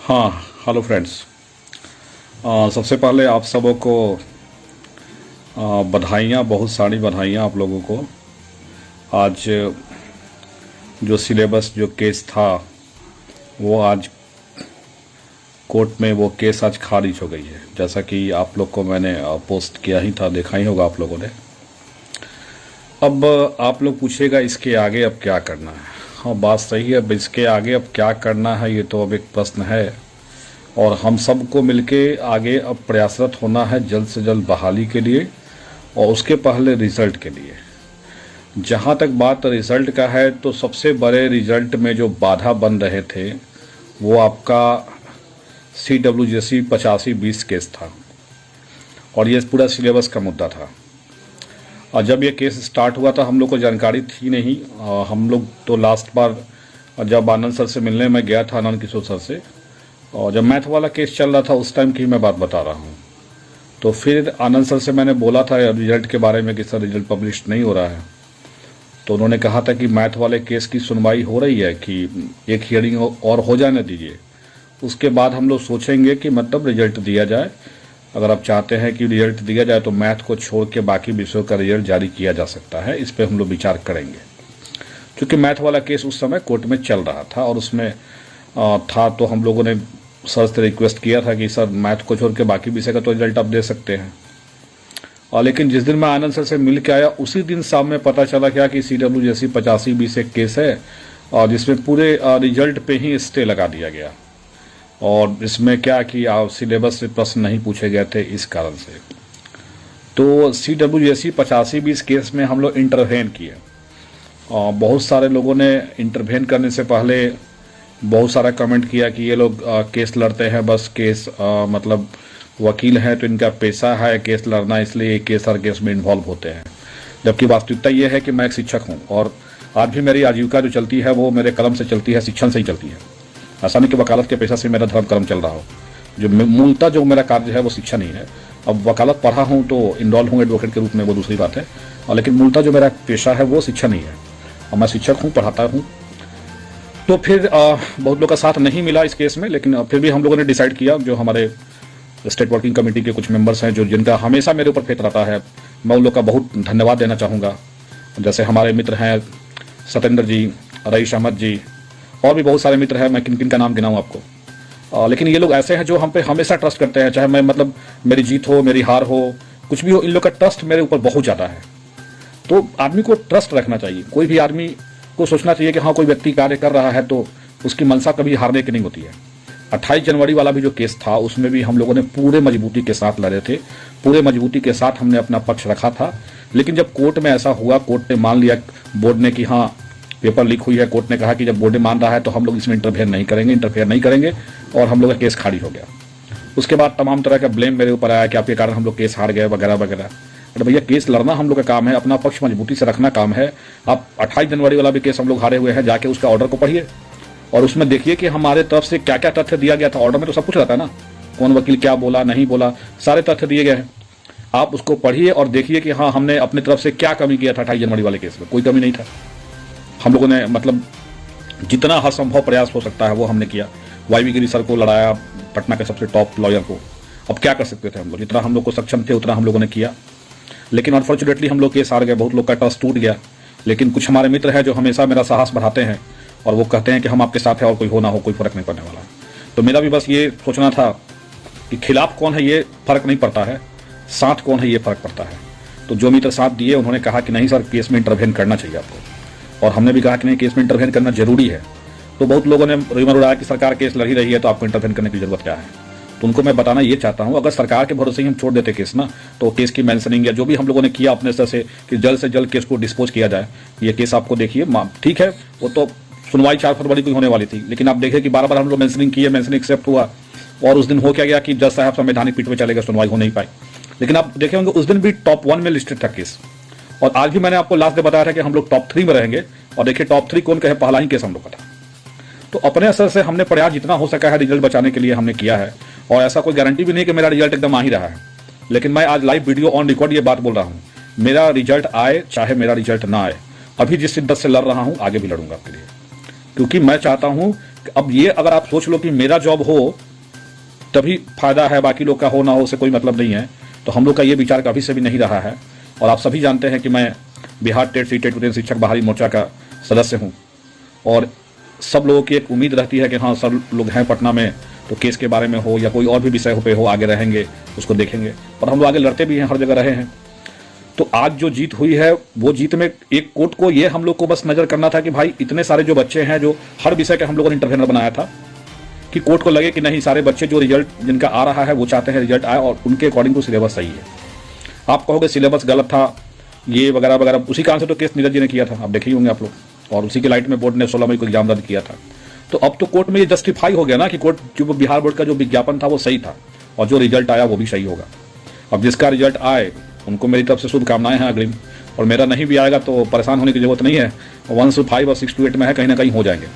हाँ, hello friends. सबसे पहले आप सबों को बधाइयाँ, बहुत सारी बधाइयाँ आप लोगों को। आज जो सिलेबस जो केस था वो आज कोर्ट में वो केस आज खारिज हो गई है, जैसा कि आप लोग को मैंने पोस्ट किया ही था, देखा ही होगा आप लोगों ने। अब आप लोग पूछेगा इसके आगे अब क्या करना है। हाँ, बात सही है। अब इसके आगे अब क्या करना है ये तो अब एक प्रश्न है, और हम सबको मिलके आगे अब प्रयासरत होना है जल्द से जल्द बहाली के लिए, और उसके पहले रिज़ल्ट के लिए। जहाँ तक बात रिज़ल्ट का है तो सबसे बड़े रिज़ल्ट में जो बाधा बन रहे थे वो आपका CWJC 85-20 केस था, और ये पूरा सिलेबस का मुद्दा था। और जब ये केस स्टार्ट हुआ था हम लोग को जानकारी थी नहीं। हम लोग तो लास्ट बार जब आनंद सर से मिलने में गया था, आनंद किशोर सर से, और जब मैथ वाला केस चल रहा था उस टाइम की मैं बात बता रहा हूँ। तो फिर आनंद सर से मैंने बोला था रिजल्ट के बारे में कि सर रिजल्ट पब्लिश नहीं हो रहा है। तो उन्होंने कहा था कि मैथ वाले केस की सुनवाई हो रही है, कि एक हियरिंग और हो जाने दीजिए, उसके बाद हम लोग सोचेंगे कि मतलब रिजल्ट दिया जाए। अगर आप चाहते हैं कि रिजल्ट दिया जाए तो मैथ को छोड़ के बाकी विषयों का रिजल्ट जारी किया जा सकता है, इस पर हम लोग विचार करेंगे। क्योंकि मैथ वाला केस उस समय कोर्ट में चल रहा था और उसमें था, तो हम लोगों ने सर से रिक्वेस्ट किया था कि सर मैथ को छोड़ के बाकी विषय का तो रिजल्ट आप दे सकते हैं। और लेकिन जिस दिन मैं आनंद सर से मिल के आया उसी दिन शाम में पता चला क्या कि CWJC 85-20 एक केस है, और जिसमें पूरे रिजल्ट पे ही स्टे लगा दिया गया, और इसमें क्या कि सिलेबस से प्रश्न नहीं पूछे गए थे इस कारण से। तो CWJC 85-20 केस में हम लोग इंटरवेन किए, और बहुत सारे लोगों ने इंटरवेन करने से पहले बहुत सारा कमेंट किया कि ये लोग केस लड़ते हैं, बस केस मतलब वकील हैं तो इनका पेशा है केस लड़ना, इसलिए केस हर केस में इन्वॉल्व होते हैं। जबकि वास्तविकता ये है कि मैं एक शिक्षक हूँ, और आज भी मेरी आजीविका जो चलती है वो मेरे कलम से चलती है, शिक्षण से ही चलती है। ऐसा नहीं कि वकालत के पेशा से मेरा धर्म कर्म चल रहा हो। जो मूलतः जो मेरा कार्य है वो शिक्षण ही है। अब वकालत पढ़ा हूँ तो इन्वॉल्व हूँ एडवोकेट के रूप में, वो दूसरी बात है, और लेकिन मूलतः जो मेरा पेशा है वो शिक्षण ही है, और मैं शिक्षक हूँ, पढ़ाता हूँ। तो फिर बहुत लोग का साथ नहीं मिला इस केस में, लेकिन फिर भी हम लोगों ने डिसाइड किया, जो हमारे स्टेट वर्किंग कमेटी के कुछ मेंबर्स हैं जो जिनका हमेशा मेरे ऊपर फेथ रहता है, मैं उन लोग का बहुत धन्यवाद देना चाहूँगा। जैसे हमारे मित्र हैं सत्येंद्र जी, रईस अहमद जी, और भी बहुत सारे मित्र हैं, मैं किन किन का नाम गिनाऊँ आपको। लेकिन ये लोग ऐसे हैं जो हम पे हमेशा ट्रस्ट करते हैं, चाहे मैं मतलब मेरी जीत हो, मेरी हार हो, कुछ भी हो, इन लोग का ट्रस्ट मेरे ऊपर बहुत ज़्यादा है। तो आदमी को ट्रस्ट रखना चाहिए। कोई भी आदमी को सोचना चाहिए कि हाँ कोई व्यक्ति कार्य कर रहा है तो उसकी मंशा कभी हारने की नहीं होती है। 28 जनवरी वाला भी जो केस था उसमें भी हम लोगों ने पूरे मजबूती के साथ लड़े थे, पूरे मजबूती के साथ हमने अपना पक्ष रखा था। लेकिन जब कोर्ट में ऐसा हुआ, कोर्ट ने मान लिया बोर्ड ने कि हाँ पेपर लीक हुई है, कोर्ट ने कहा कि जब बोर्ड मान रहा है तो हम लोग इसमें इंटरफेयर नहीं करेंगे, और हम लोग का केस खारिज हो गया। उसके बाद तमाम तरह का ब्लेम मेरे ऊपर आया कि आपके कारण हम लोग केस हार गए वगैरह वगैरह। अरे भैया, केस लड़ना हम लोग का काम है, अपना पक्ष मजबूती से रखना काम है। आप 28 जनवरी वाला भी केस हम लोग हारे हुए हैं, जाके उसका ऑर्डर को पढ़िए और उसमें देखिए कि हमारे तरफ से क्या क्या तथ्य दिया गया था। ऑर्डर में तो सब कुछ रहता है ना, कौन वकील क्या बोला नहीं बोला, सारे तथ्य दिए गए हैं। आप उसको पढ़िए और देखिए कि हाँ हमने अपनी तरफ से क्या कमी किया था 28 जनवरी वाले केस में। कोई कमी नहीं था। हम लोगों ने मतलब जितना हर संभव प्रयास हो सकता है वो हमने किया। YV गिरी सर को लड़ाया, पटना के सबसे टॉप लॉयर को। अब क्या कर सकते थे हम लोग, जितना हम लोग को सक्षम थे उतना हम लोगों ने किया। लेकिन अनफॉर्चुनेटली हम लोग केस हार गए, बहुत लोग का ट्रस्ट टूट गया। लेकिन कुछ हमारे मित्र हैं जो हमेशा मेरा साहस बढ़ाते हैं, और वो कहते हैं कि हम आपके साथ हैं और कोई हो ना हो कोई फर्क नहीं पड़ने वाला। तो मेरा भी बस ये सोचना था कि खिलाफ कौन है ये फर्क नहीं पड़ता है, साथ कौन है ये फर्क पड़ता है। तो जो मित्र साथ दिए उन्होंने कहा कि नहीं सर केस में इंटरवेन करना चाहिए आपको, और हमने भी कहा कि नहीं केस में इंटरवेन करना जरूरी है। तो बहुत लोगों ने रिमर उड़ाया कि सरकार केस लड़ ही रही है तो आपको इंटरवेन करने की जरूरत क्या है। तो उनको मैं बताना ये चाहता हूं, अगर सरकार के भरोसे ही हम छोड़ देते केस ना, तो केस की मेंशनिंग या जो भी हम लोगों ने किया अपने स्तर से कि जल्द से जल्द केस को डिस्पोज किया जाए। ये केस आपको देखिए ठीक है, वो तो सुनवाई 4 फरवरी को होने वाली थी, लेकिन आप देखें कि बार-बार हम लोग मेंशनिंग किए, मेंशनिंग एक्सेप्ट हुआ, और उस दिन हो क्या गया कि जज साहब संवैधानिक पीठ में चले गए, सुनवाई हो नहीं पाई। लेकिन आप देखे होंगे उस दिन भी टॉप 1 में लिस्टेड था केस, और आज भी मैंने आपको लास्ट डे बताया था कि हम लोग टॉप 3 में रहेंगे। और देखिए टॉप 3 कौन कहे, पहला ही केस हम लोग का था। तो अपने असर से हमने प्रयास जितना हो सका है रिजल्ट बचाने के लिए हमने किया है, और ऐसा कोई गारंटी भी नहीं कि मेरा रिजल्ट एकदम आ ही रहा है। लेकिन मैं आज लाइव वीडियो ऑन रिकॉर्ड ये बात बोल रहा हूँ, मेरा रिजल्ट आए चाहे मेरा रिजल्ट ना आए, अभी जिस शिद्दत से लड़ रहा हूँ आगे भी लड़ूंगा आपके लिए, क्योंकि मैं चाहता हूँ अब ये अगर आप सोच लो कि मेरा जॉब हो तभी फायदा है, बाकी लोग का हो ना हो उससे कोई मतलब नहीं है, तो हम लोग का ये विचार कभी से भी नहीं रहा है। और आप सभी जानते हैं कि मैं बिहार टेट सी टेट उद्यम शिक्षक बाहरी मोर्चा का सदस्य हूँ, और सब लोगों की एक उम्मीद रहती है कि हाँ सब लोग हैं पटना में, तो केस के बारे में हो या कोई और भी विषय पे हो आगे रहेंगे, उसको देखेंगे। और हम लोग आगे लड़ते भी हैं, हर जगह रहे हैं। तो आज जो जीत हुई है वो जीत में एक कोर्ट को ये हम लोग को बस नज़र करना था कि भाई इतने सारे जो बच्चे हैं जो हर विषय के हम लोगों ने इंटरव्यूनर बनाया था, कि कोर्ट को लगे कि नहीं सारे बच्चे जो रिजल्ट जिनका आ रहा है वो चाहते हैं रिजल्ट आए और उनके अकॉर्डिंग टू सिलेबस सही है। आप कहोगे सिलेबस गलत था ये वगैरह वगैरह, उसी कारण से तो केस नीरज जी ने किया था, आप देखे ही होंगे आप लोग, और उसी के लाइट में बोर्ड ने 16 मई को एग्जाम रद्द किया था। तो अब तो कोर्ट में ये जस्टिफाई हो गया ना कि कोर्ट जो बिहार बोर्ड का जो विज्ञापन था वो सही था और जो रिजल्ट आया वो भी सही होगा। अब जिसका रिजल्ट आए उनको मेरी तरफ से शुभकामनाएं हैं अग्रिम, और मेरा नहीं भी आएगा तो परेशान होने की जरूरत नहीं है, 1 से 5 और 6 to 8 में है, कहीं ना कहीं हो जाएंगे।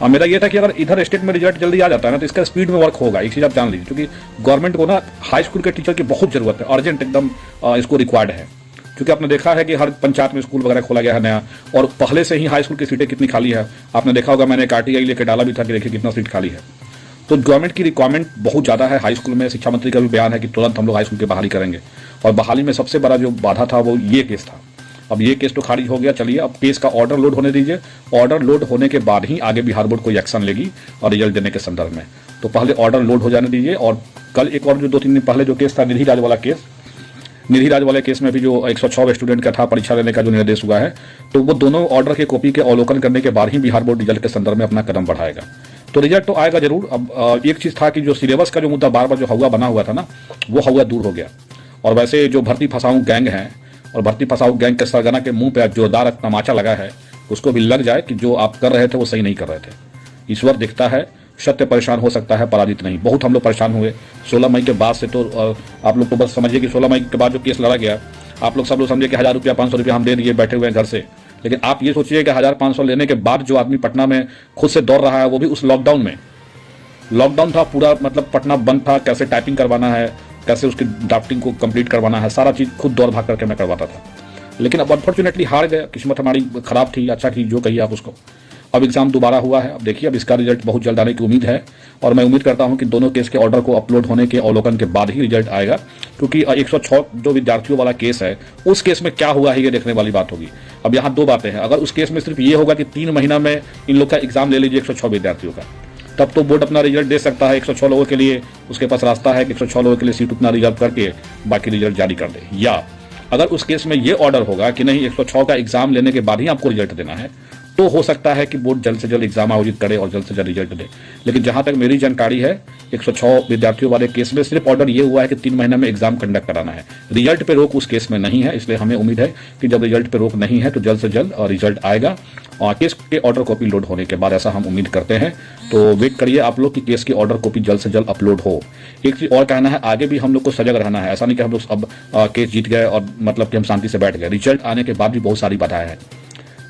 और मेरा ये था कि अगर इधर स्टेट में रिजल्ट जल्दी आ जाता है ना तो इसका स्पीड में वर्क होगा। एक चीज़ आप जान लीजिए, क्योंकि गवर्नमेंट को ना हाई स्कूल के टीचर की बहुत जरूरत है, अर्जेंट एकदम इसको रिक्वायर्ड है। क्योंकि आपने देखा है कि हर पंचायत में स्कूल वगैरह खोला गया है नया, और पहले से ही हाई स्कूल की सीटें कितनी खाली है। आपने देखा होगा, मैंने एक RTI लेकर डाला भी था कि देखिए कितना सीट खाली है। तो गवर्नमेंट की रिक्वायरमेंट बहुत ज़्यादा है हाई स्कूल में। शिक्षा मंत्री का भी बयान है कि तुरंत हम लोग हाई स्कूल की बहाली करेंगे, और बहाली में सबसे बड़ा जो बाधा था वो ये केस था। अब ये केस तो खारिज हो गया, चलिए अब केस का ऑर्डर लोड होने दीजिए। ऑर्डर लोड होने के बाद ही आगे बिहार बोर्ड कोई एक्शन लेगी और रिजल्ट देने के संदर्भ में। तो पहले ऑर्डर लोड हो जाने दीजिए। और कल एक और जो 2-3 दिन पहले जो केस था निधि राज वाला केस, निधि राज वाले केस में भी जो 106 स्टूडेंट का था परीक्षा लेने का जो निर्देश हुआ है, तो वो दोनों ऑर्डर के कॉपी के अवलोकन करने के बाद ही बिहार बोर्ड रिजल्ट के संदर्भ में अपना कदम बढ़ाएगा। तो रिजल्ट तो आएगा जरूर। अब एक चीज़ था कि जो सिलेबस का जो मुद्दा बार बार जो हवा बना हुआ था ना, वो हवा दूर हो गया। और वैसे जो भर्ती फंसाऊ गैंग है और भर्ती फंसाऊ गैंग के सरगना के मुंह पे जोरदार तमाचा लगा है, उसको भी लग जाए कि जो आप कर रहे थे वो सही नहीं कर रहे थे। ईश्वर दिखता है, सत्य परेशान हो सकता है, पराजित नहीं। बहुत हम लोग परेशान हुए 16 मई के बाद से। तो आप लोग तो बस समझिए कि 16 मई के बाद जो केस लड़ा गया, आप लोग सब लोग समझिए कि 1000 रुपया 500 रुपया हम दे दिए, बैठे हुए हैं घर से। लेकिन आप ये सोचिए कि 1500 लेने के बाद जो आदमी पटना में खुद से दौड़ रहा है, वो भी उस लॉकडाउन में। लॉकडाउन था पूरा, मतलब पटना बंद था, कैसे टाइपिंग करवाना है, कैसे उसकी ड्राफ्टिंग को कंप्लीट करवाना है, सारा चीज़ खुद दौड़ भाग करके मैं करवाता था। लेकिन अब अनफॉर्चुनेटली हार गया, किस्मत हमारी खराब थी, अच्छा की जो कहिए आप उसको। अब एग्जाम दोबारा हुआ है, अब देखिए अब इसका रिजल्ट बहुत जल्द आने की उम्मीद है। और मैं उम्मीद करता हूं कि दोनों केस के ऑर्डर को अपलोड होने के अवलोकन के बाद ही रिजल्ट आएगा, क्योंकि 106 जो विद्यार्थियों वाला केस है, उस केस में क्या हुआ है ये देखने वाली बात होगी। अब यहाँ 2 बातें हैं। अगर उस केस में सिर्फ ये होगा कि 3 महीना में इन लोग का एग्जाम ले लीजिए 106 विद्यार्थियों का, तब तो बोर्ड अपना रिजल्ट दे सकता है 106 लोगों के लिए। उसके पास रास्ता है कि 106 लोगों के लिए सीट उतना रिजर्व करके बाकी रिजल्ट जारी कर दे। या अगर उस केस में ये ऑर्डर होगा कि नहीं 106 का एग्जाम लेने के बाद ही आपको रिजल्ट देना है, तो हो सकता है कि बोर्ड जल्द से जल्द एग्जाम आयोजित करे और जल्द से जल्द रिजल्ट दे। लेकिन जहां तक मेरी जानकारी है, 106 विद्यार्थियों वाले केस में सिर्फ ऑर्डर ये हुआ है कि 3 महीने में एग्जाम कंडक्ट कराना है। रिजल्ट पे रोक उस केस में नहीं है, इसलिए हमें उम्मीद है कि जब रिजल्ट पे रोक नहीं है तो जल्द से जल्द रिजल्ट आएगा। और केस के ऑर्डर कॉपी लोड होने के बाद, ऐसा हम उम्मीद करते हैं। तो वेट करिए आप लोग कि केस की ऑर्डर कॉपी जल्द से जल्द अपलोड हो। एक चीज और कहना है, आगे भी हम लोग को सजग रहना है। ऐसा नहीं कि हम लोग अब केस जीत गए और मतलब कि हम शांति से बैठ गए। रिजल्ट आने के बाद भी बहुत सारी बाधाएं हैं,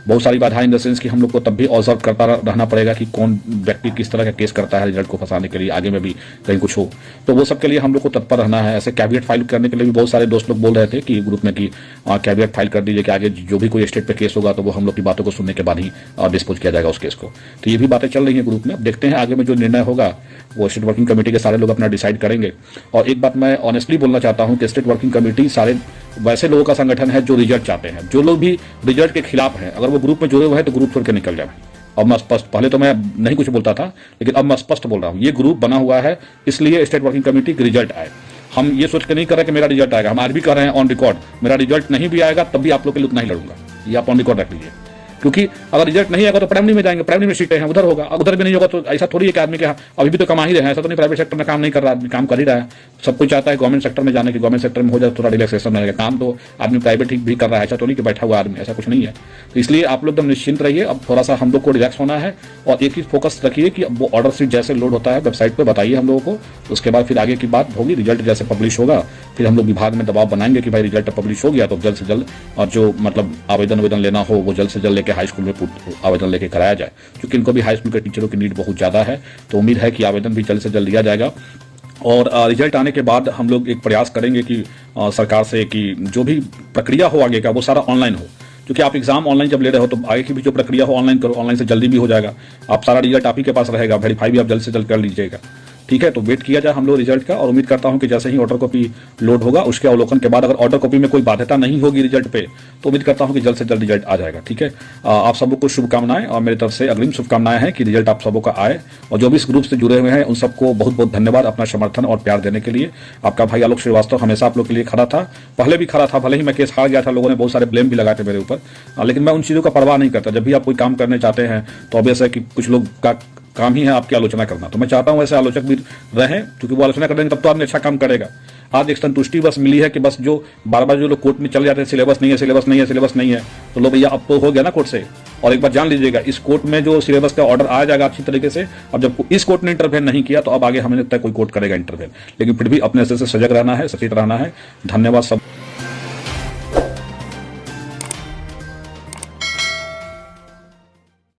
बहुत सारी बाधाएं इन द सेंस कि हम लोग को तब भी ऑब्जर्व करता रहना पड़ेगा कि कौन व्यक्ति किस तरह का केस करता है रिजल्ट को फंसाने के लिए, आगे में भी कहीं कुछ हो। तो वो सब के लिए हम लोग को तत्पर रहना है। ऐसे कैविएट फाइल करने के लिए भी बहुत सारे दोस्त लोग बोल रहे थे कि ग्रुप में कि कैविएट फाइल कर दीजिए कि आगे जो भी कोई स्टेट पे केस होगा तो वो हम लोग की बातों को सुनने के बाद ही डिस्पोज किया जाएगा उस केस को। तो ये भी बातें चल रही हैं ग्रुप में। अब देखते हैं आगे में जो निर्णय होगा वो स्टेट वर्किंग कमेटी के सारे लोग अपना डिसाइड करेंगे। और एक बात मैं ऑनेस्टली बोलना चाहता हूं कि स्टेट वर्किंग कमेटी सारे वैसे लोगों का संगठन है जो रिजल्ट चाहते हैं। जो लोग भी रिजल्ट के खिलाफ हैं, अगर वो ग्रुप में जुड़े हुए हैं तो ग्रुप छोड़ के निकल जाए। अब मैं स्पष्ट, पहले तो मैं नहीं कुछ बोलता था, लेकिन अब मैं स्पष्ट बोल रहा हूं, ये ग्रुप बना हुआ है इसलिए स्टेट वर्किंग कमेटी की रिजल्ट आए। हम ये सोच के नहीं कर रहे कि मेरा रिजल्ट आएगा। हम आज भी कर रहे हैं ऑन रिकॉर्ड, मेरा रिजल्ट नहीं भी आएगा तब भी आप लोग के लिए उतना ही लड़ूंगा। ये आप ऑन रिकॉर्ड रख लीजिए, क्योंकि अगर रिजल्ट नहीं आएगा तो प्राइमरी में जाएंगे, प्राइमरी में सीटें हैं उधर होगा, उधर भी नहीं होगा तो ऐसा थोड़ी है कि आदमी के अभी भी तो कमा ही रहे हैं। ऐसा तो नहीं प्राइवेट सेक्टर में काम नहीं कर रहा, आदमी काम कर ही रहा है। सब कुछ चाहता है गवर्नमेंट सेक्टर में जाने की, गवर्नमेंट सेक्टर में हो जाए थोड़ा रिलैक्सेशन रहेगा। काम तो आदमी प्राइवेट ही भी कर रहा है, ऐसा तो नहीं कि बैठा हुआ आदमी, ऐसा कुछ नहीं है। तो इसलिए आप लोग एकदम निश्चिंत रहिए। अब थोड़ा सा हम लोग को रिलैक्स होना है और एक चीज फोकस रखिए कि वो ऑर्डर सीट जैसे लोड होता है वेबसाइट पर बताइए हम लोगों को। उसके बाद फिर आगे की बात होगी, रिजल्ट जैसे पब्लिश होगा फिर हम लोग विभाग में दबाव बनाएंगे कि भाई रिजल्ट पब्लिश हो गया तो जल्द से जल्द और जो मतलब आवेदन लेना हो वो जल्द से जल्द लेके हाई स्कूल में आवेदन लेके कराया जाए, क्योंकि इनको भी हाई स्कूल के टीचरों की नीड बहुत ज़्यादा है। तो उम्मीद है कि आवेदन भी जल्द से जल्द लिया जाएगा। और रिजल्ट आने के बाद हम लोग एक प्रयास करेंगे कि सरकार से कि जो भी प्रक्रिया हो आगे का वो सारा ऑनलाइन हो, क्योंकि आप एग्जाम ऑनलाइन जब ले रहे हो तो आगे की भी जो प्रक्रिया हो ऑनलाइन करो, ऑनलाइन से जल्दी भी हो जाएगा, आप सारा रिजल्ट आप ही के पास रहेगा, वेरीफाई भी आप जल्द से जल्द कर लीजिएगा। ठीक है, तो वेट किया जाए हम लोग रिजल्ट का, और उम्मीद करता हूं कि जैसे ही ऑर्डर कॉपी लोड होगा उसके अवलोकन के बाद अगर ऑर्डर कॉपी में कोई बाध्यता नहीं होगी रिजल्ट पे, तो उम्मीद करता हूं कि जल्द से जल्द रिजल्ट आ जाएगा। ठीक है, आप सबको कुछ शुभकामनाएं, और मेरी तरफ से अग्रिम शुभकामनाएं हैं कि रिजल्ट आप सबों का आए, और जो भी इस ग्रुप से जुड़े हुए हैं उन सबको बहुत बहुत धन्यवाद अपना समर्थन और प्यार देने के लिए। आपका भाई आलोक श्रीवास्तव हमेशा आप लोग के लिए खड़ा था, पहले भी खड़ा था, भले ही मैं केस हार गया था, लोगों ने बहुत सारे ब्लेम भी लगाए थे मेरे ऊपर, लेकिन मैं उन चीज़ों का परवाह नहीं करता। जब भी आप कोई काम करने चाहते हैं तो ऑब्वियस है कि कुछ लोग का काम ही है आपकी आलोचना करना, तो मैं चाहता हूं ऐसे आलोचक भी रहें, क्योंकि वो आलोचना करेंगे तब तो आदमी अच्छा काम करेगा। आज एक संतुष्टि बस मिली है कि बस जो बार बार जो लोग कोर्ट में चले जाते हैं सिलेबस नहीं है, सिलेबस नहीं है, सिलेबस नहीं है, तो लो भैया अब तो हो गया ना कोर्ट से। और एक बार जान लीजिएगा इस कोर्ट में जो सिलेबस का ऑर्डर आ जाएगा अच्छी तरीके से, अब जब इस कोर्ट ने इंटरवेन नहीं किया तो अब आगे हमें लगता है कोई कोर्ट करेगा इंटरवेन, लेकिन फिर भी अपने से सजग रहना है, सचेत रहना है। धन्यवाद सब।